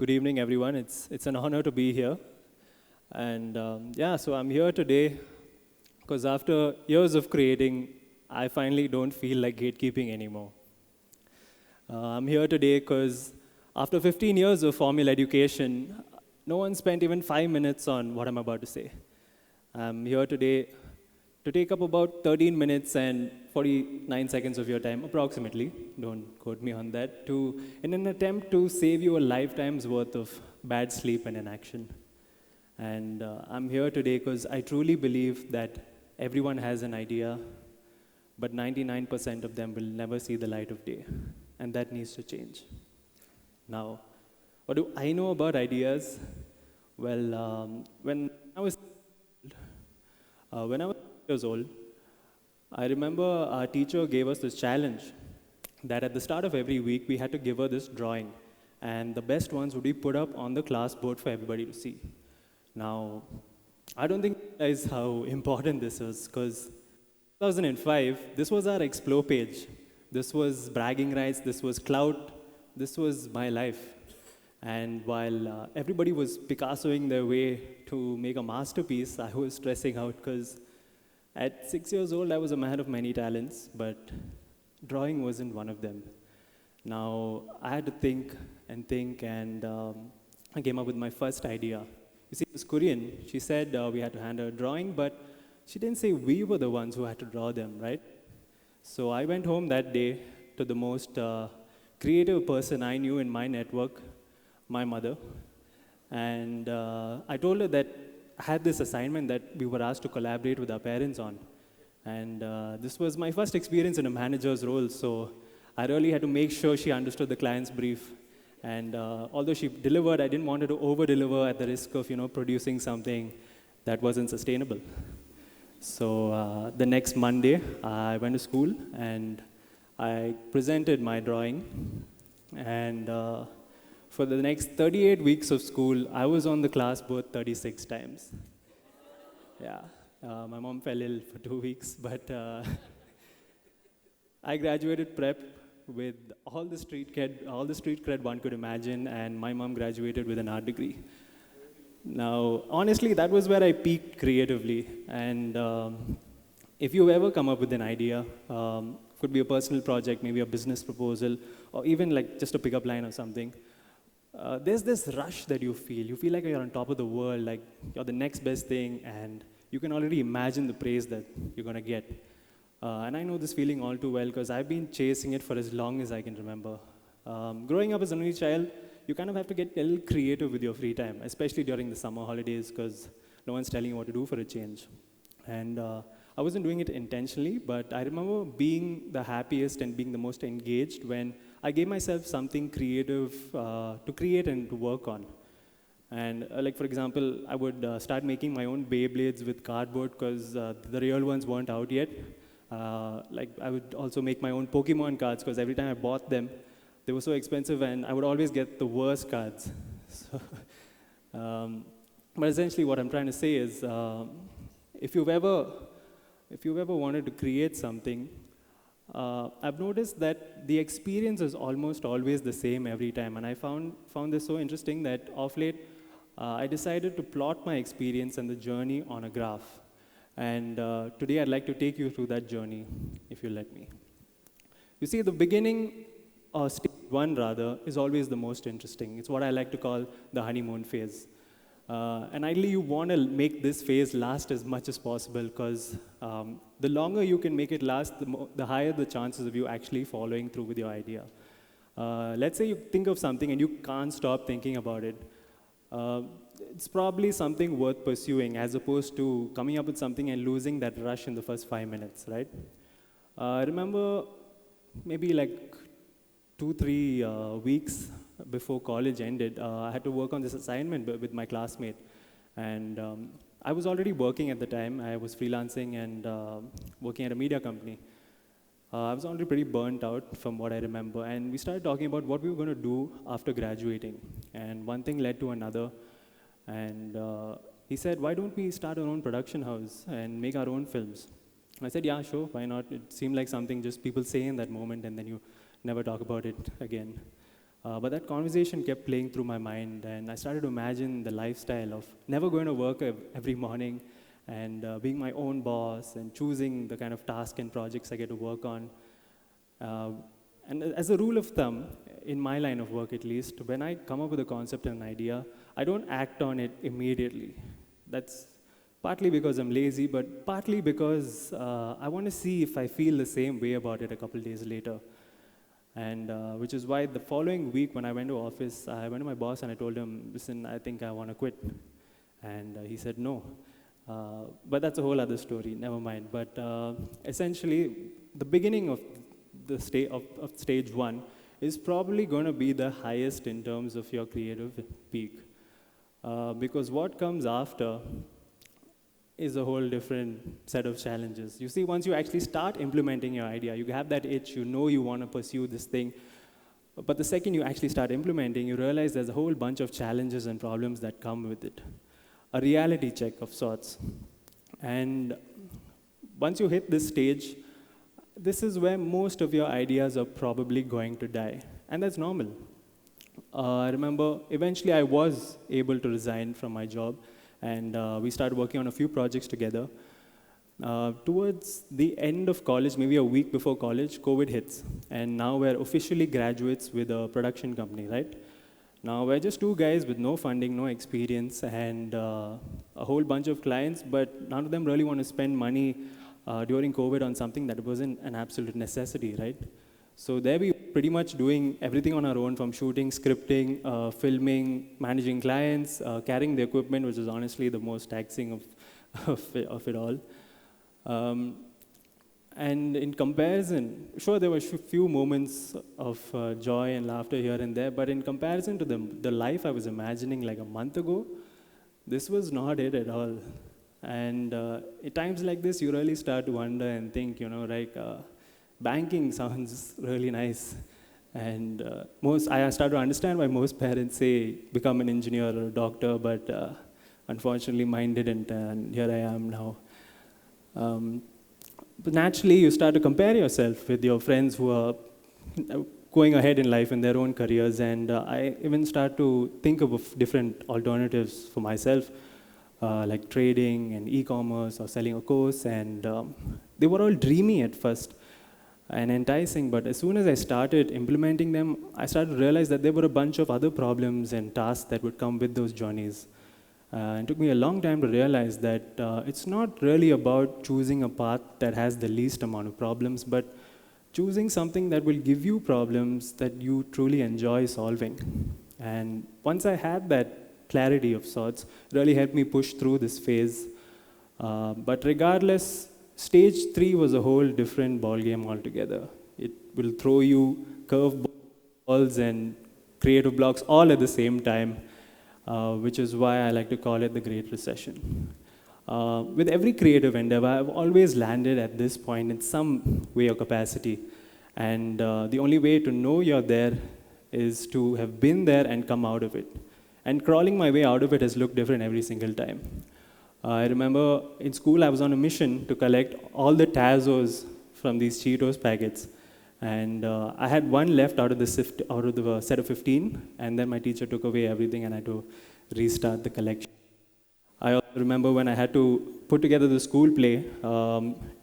Good evening, everyone. It's an honor to be here. And so I'm here today because after years of creating, I finally don't feel like gatekeeping anymore. I'm here today because after 15 years of formal education, no one spent even 5 minutes on what I'm about to say. I'm here today to take up about 13 minutes and 49 seconds of your time, approximately. Don't quote me on that. In an attempt to save you a lifetime's worth of bad sleep and inaction. And I'm here today because I truly believe that everyone has an idea, but 99% of them will never see the light of day. And that needs to change. Now, what do I know about ideas? Well, when I was years old, I remember our teacher gave us this challenge that at the start of every week we had to give her this drawing, and the best ones would be put up on the class board for everybody to see. Now, I don't think you realize how important this is because 2005, this was our explore page. This was bragging rights, this was clout, this was my life. And while everybody was Picassoing their way to make a masterpiece, I was stressing out because at 6 years old, I was a man of many talents, but drawing wasn't one of them. Now, I had to think, and I came up with my first idea. You see, this Korean, she said we had to hand her a drawing, but she didn't say we were the ones who had to draw them, right? So I went home that day to the most creative person I knew in my network, my mother, and I told her that I had this assignment that we were asked to collaborate with our parents on. And this was my first experience in a manager's role, so I really had to make sure she understood the client's brief. And although she delivered, I didn't want her to over-deliver at the risk of, producing something that wasn't sustainable. So the next Monday, I went to school and I presented my drawing. And for the next 38 weeks of school, I was on the class board 36 times. Yeah, my mom fell ill for 2 weeks, but I graduated prep with all the street cred one could imagine, and my mom graduated with an art degree. Now, honestly, that was where I peaked creatively. And if you ever come up with an idea, could be a personal project, maybe a business proposal, or even like just a pickup line or something, there's this rush that you feel. You feel like you're on top of the world, like you're the next best thing, and you can already imagine the praise that you're going to get. And I know this feeling all too well because I've been chasing it for as long as I can remember. Growing up as an only child, you kind of have to get a little creative with your free time, especially during the summer holidays because no one's telling you what to do for a change. And I wasn't doing it intentionally, but I remember being the happiest and being the most engaged when I gave myself something creative to create and to work on. And like, for example, I would start making my own Beyblades with cardboard because the real ones weren't out yet. Like, I would also make my own Pokemon cards because every time I bought them, they were so expensive and I would always get the worst cards. So, but essentially what I'm trying to say is, if you've ever wanted to create something, I've noticed that the experience is almost always the same every time. And I found this so interesting that of late, I decided to plot my experience and the journey on a graph. And today I'd like to take you through that journey, if you let me. You see, the beginning, or stage one rather, is always the most interesting. It's what I like to call the honeymoon phase. And ideally, you want to make this phase last as much as possible because the longer you can make it last, the higher the chances of you actually following through with your idea. Let's say you think of something and you can't stop thinking about it. It's probably something worth pursuing as opposed to coming up with something and losing that rush in the first 5 minutes, right? I remember maybe like 2-3 weeks before college ended, I had to work on this assignment with my classmate. And I was already working at the time. I was freelancing and working at a media company. I was already pretty burnt out from what I remember. And we started talking about what we were going to do after graduating. And one thing led to another. And he said, why don't we start our own production house and make our own films? I said, yeah, sure, why not? It seemed like something just people say in that moment and then you never talk about it again. But that conversation kept playing through my mind, and I started to imagine the lifestyle of never going to work every morning and being my own boss and choosing the kind of tasks and projects I get to work on. Uh, and as a rule of thumb, in my line of work at least, when I come up with a concept and an idea, I don't act on it immediately. That's partly because I'm lazy, but partly because I want to see if I feel the same way about it a couple days later. And which is why the following week when I went to office, I went to my boss and I told him, listen, I think I want to quit. And he said no. But that's a whole other story, never mind. But essentially, the beginning of the of stage one is probably going to be the highest in terms of your creative peak. Because what comes after is a whole different set of challenges. You see, once you actually start implementing your idea, you have that itch, you know you want to pursue this thing, but the second you actually start implementing, you realize there's a whole bunch of challenges and problems that come with it. A reality check of sorts. And once you hit this stage, this is where most of your ideas are probably going to die. And that's normal. I remember eventually I was able to resign from my job, and we started working on a few projects together. Towards the end of college, maybe a week before college, COVID hits. And now we're officially graduates with a production company, right? Now we're just two guys with no funding, no experience, and a whole bunch of clients, but none of them really want to spend money during COVID on something that wasn't an absolute necessity, right? So there we pretty much doing everything on our own, from shooting, scripting, filming, managing clients, carrying the equipment, which is honestly the most taxing of it all. And in comparison, sure, there were few moments of joy and laughter here and there, but in comparison to the life I was imagining like a month ago, this was not it at all. And at times like this, you really start to wonder and think, you know, like, banking sounds really nice. And I start to understand why most parents say, become an engineer or a doctor, but unfortunately mine didn't, and here I am now. But naturally, you start to compare yourself with your friends who are going ahead in life in their own careers, and I even start to think of different alternatives for myself, like trading and e-commerce or selling a course, and they were all dreamy at first and enticing, but as soon as I started implementing them, I started to realize that there were a bunch of other problems and tasks that would come with those journeys. It took me a long time to realize that it's not really about choosing a path that has the least amount of problems, but choosing something that will give you problems that you truly enjoy solving. And once I had that clarity of sorts, it really helped me push through this phase. But regardless, stage 3 was a whole different ballgame altogether. It will throw you curveballs and creative blocks all at the same time, which is why I like to call it the Great Recession. With every creative endeavor, I've always landed at this point in some way or capacity. And the only way to know you're there is to have been there and come out of it. And crawling my way out of it has looked different every single time. I remember in school I was on a mission to collect all the Tazos from these Cheetos packets. And I had one left out of the set of 15, and then my teacher took away everything and I had to restart the collection. I also remember when I had to put together the school play,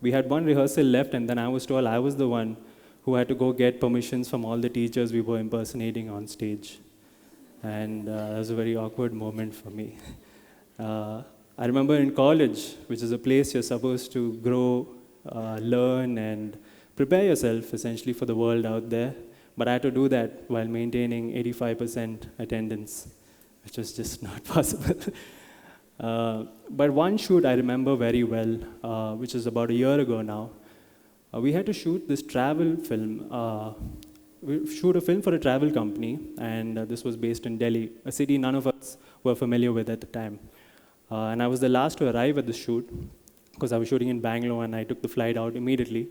we had one rehearsal left, and then I was told I was the one who had to go get permissions from all the teachers we were impersonating on stage. And that was a very awkward moment for me. I remember in college, which is a place you're supposed to grow, learn, and prepare yourself essentially for the world out there. But I had to do that while maintaining 85% attendance, which was just not possible. But one shoot I remember very well, which is about a year ago now. We had to shoot this travel film. We shoot a film for a travel company, and this was based in Delhi, a city none of us were familiar with at the time. And I was the last to arrive at the shoot, because I was shooting in Bangalore and I took the flight out immediately.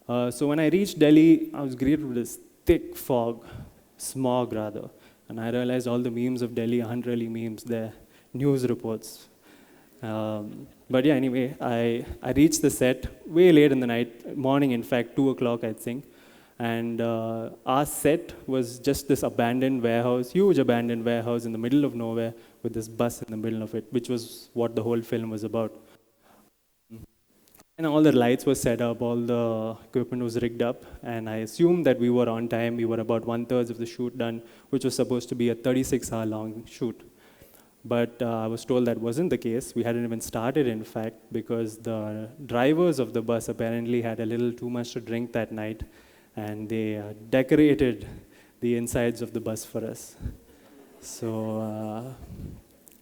So when I reached Delhi, I was greeted with this thick smog rather. And I realized all the memes of Delhi aren't really memes, they're news reports. But yeah, anyway, I reached the set way late in the morning, in fact, 2 o'clock, I think. And our set was just this abandoned warehouse, huge abandoned warehouse in the middle of nowhere with this bus in the middle of it, which was what the whole film was about. And all the lights were set up, all the equipment was rigged up, and I assumed that we were on time. We were about 1/3 of the shoot done, which was supposed to be a 36-hour long shoot. But I was told that wasn't the case. We hadn't even started, in fact, because the drivers of the bus apparently had a little too much to drink that night, and they decorated the insides of the bus for us. So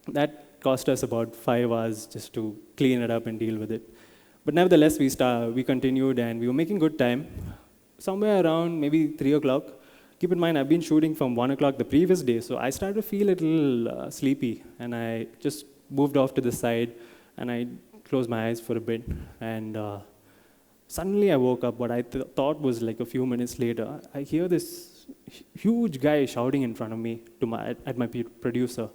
that cost us about 5 hours just to clean it up and deal with it. But nevertheless, we continued and we were making good time. Somewhere around maybe 3 o'clock, keep in mind I've been shooting from 1 o'clock the previous day, so I started to feel a little sleepy, and I just moved off to the side and I closed my eyes for a bit. And suddenly I woke up. What I thought was like a few minutes later, I hear this huge guy shouting in front of me at my producer.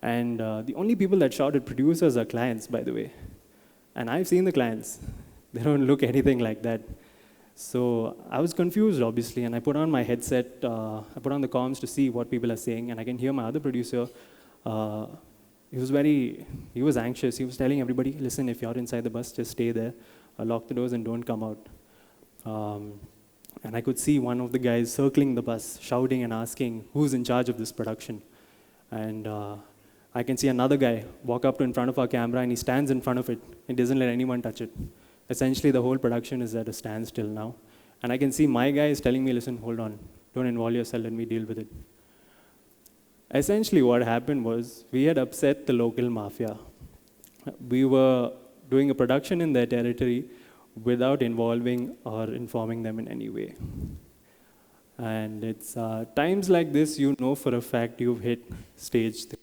And the only people that shout at producers are clients, by the way. And I've seen the clients. They don't look anything like that. So I was confused, obviously, and I put on my headset, I put on the comms to see what people are saying, and I can hear my other producer. He was anxious. He was telling everybody, listen, if you're inside the bus, just stay there, lock the doors and don't come out. And I could see one of the guys circling the bus, shouting and asking, who's in charge of this production? And I can see another guy walk up to in front of our camera, and he stands in front of it. He doesn't let anyone touch it. Essentially, the whole production is at a standstill now. And I can see my guy is telling me, listen, hold on, don't involve yourself, let me deal with it. Essentially, what happened was we had upset the local mafia. We were doing a production in their territory without involving or informing them in any way. And it's times like this, you know for a fact you've hit stage 3.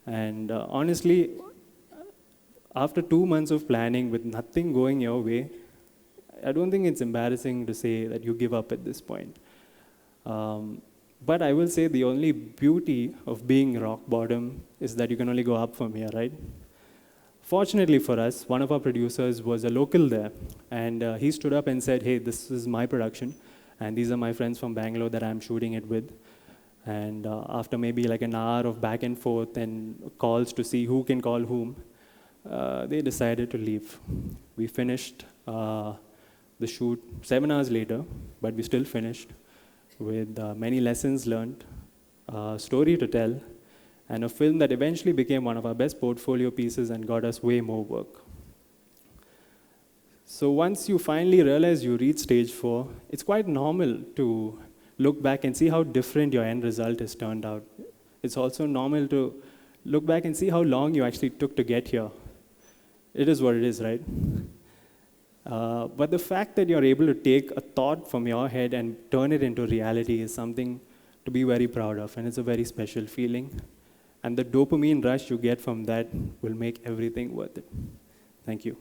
And honestly, after 2 months of planning with nothing going your way, I don't think it's embarrassing to say that you give up at this point. But I will say the only beauty of being rock bottom is that you can only go up from here, right? Fortunately for us, one of our producers was a local there, and he stood up and said, hey, this is my production, and these are my friends from Bangalore that I'm shooting it with. And after maybe like an hour of back and forth and calls to see who can call whom, they decided to leave. We finished the shoot 7 hours later, but we still finished with many lessons learned, a story to tell, and a film that eventually became one of our best portfolio pieces and got us way more work. So once you finally realize you reach stage 4, it's quite normal to look back and see how different your end result has turned out. It's also normal to look back and see how long you actually took to get here. It is what it is, right? But the fact that you're able to take a thought from your head and turn it into reality is something to be very proud of, and it's a very special feeling. And the dopamine rush you get from that will make everything worth it. Thank you.